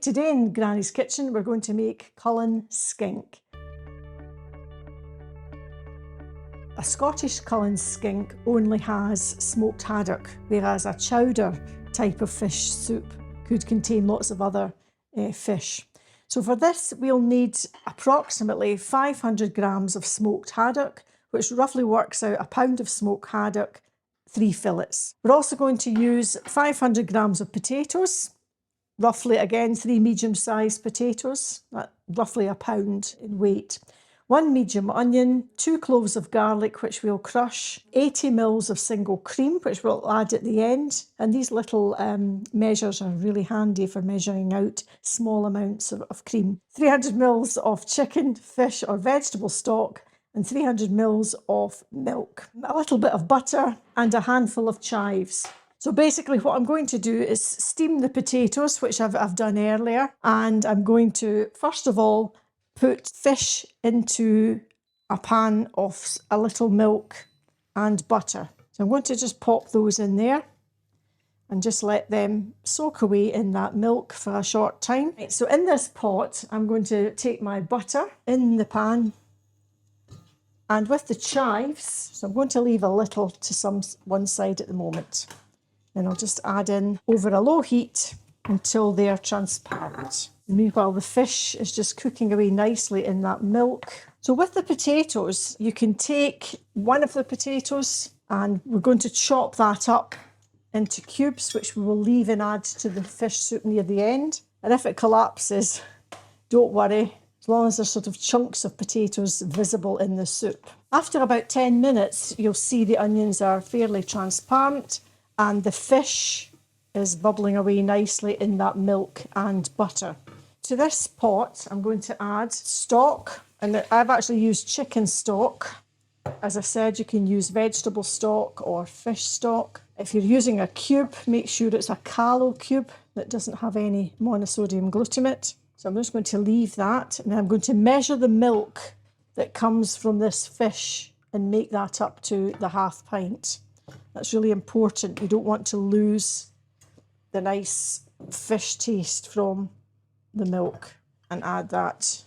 Today in Granny's kitchen we're going to make Cullen Skink. A Scottish Cullen Skink only has smoked haddock, whereas a chowder type of fish soup could contain lots of other fish. So for this we'll need approximately 500 grams of smoked haddock, which roughly works out a pound of smoked haddock, 3 fillets. We're also going to use 500 grams of potatoes, roughly again 3 medium-sized potatoes, roughly a pound in weight. 1 medium onion, 2 cloves of garlic which we'll crush, 80 ml of single cream which we'll add at the end, and these little measures are really handy for measuring out small amounts of cream. 300 ml of chicken, fish or vegetable stock and 300 ml of milk, a little bit of butter and a handful of chives. So basically what I'm going to do is steam the potatoes, which I've done earlier, and I'm going to first of all put fish into a pan of a little milk and butter. So I'm going to just pop those in there and just let them soak away in that milk for a short time. Right, so in this pot, I'm going to take my butter in the pan, and with the chives, so I'm going to leave a little to one side at the moment. Then I'll just add in over a low heat until they're transparent. Meanwhile, the fish is just cooking away nicely in that milk. So with the potatoes, you can take one of the potatoes and we're going to chop that up into cubes, which we will leave and add to the fish soup near the end. And if it collapses, don't worry, as long as there's sort of chunks of potatoes visible in the soup. After about 10 minutes, you'll see the onions are fairly transparent and the fish is bubbling away nicely in that milk and butter. To this pot, I'm going to add stock, and I've actually used chicken stock. As I said, you can use vegetable stock or fish stock. If you're using a cube, make sure it's a callow cube that doesn't have any monosodium glutamate. So I'm just going to leave that, and I'm going to measure the milk that comes from this fish and make that up to the ½ pint. That's really important. You don't want to lose the nice fish taste from the milk, and add that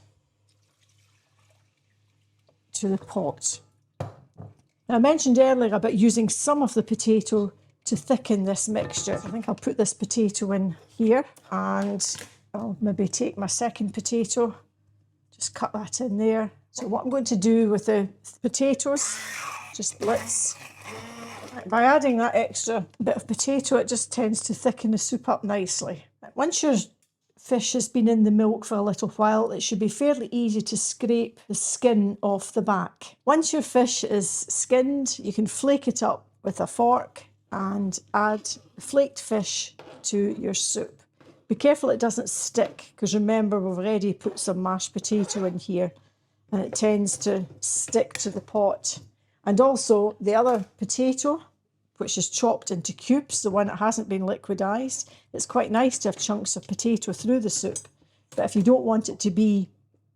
to the pot. Now, I mentioned earlier about using some of the potato to thicken this mixture. I think I'll put this potato in here, and I'll maybe take my second potato, just cut that in there. So what I'm going to do with the potatoes, just blitz. By adding that extra bit of potato, it just tends to thicken the soup up nicely. Once your fish has been in the milk for a little while, it should be fairly easy to scrape the skin off the back. Once your fish is skinned, you can flake it up with a fork and add the flaked fish to your soup. Be careful it doesn't stick, because remember we've already put some mashed potato in here and it tends to stick to the pot. And also the other potato, which is chopped into cubes, the one that hasn't been liquidised, it's quite nice to have chunks of potato through the soup. But if you don't want it to be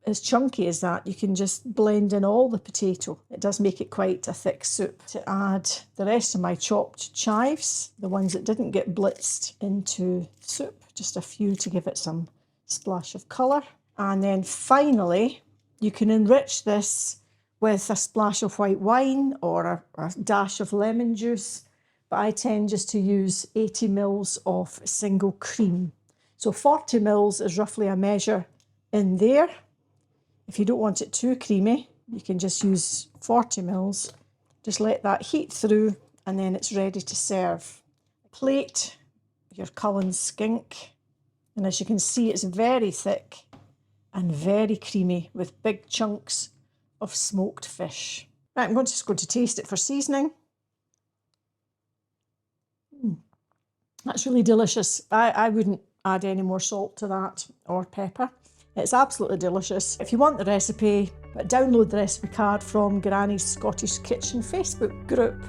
as chunky as that, you can just blend in all the potato. It does make it quite a thick soup. To add the rest of my chopped chives, the ones that didn't get blitzed into the soup, just a few to give it some splash of colour. And then finally, you can enrich this with a splash of white wine or a dash of lemon juice. But I tend just to use 80 ml of single cream. So 40 ml is roughly a measure in there. If you don't want it too creamy, you can just use 40 ml. Just let that heat through and then it's ready to serve. Plate your Cullen Skink, and as you can see, it's very thick and very creamy with big chunks of smoked fish. Right, I'm just going to taste it for seasoning. That's really delicious. I wouldn't add any more salt to that or pepper. It's absolutely delicious. If you want the recipe, download the recipe card from Granny's Scottish Kitchen Facebook group.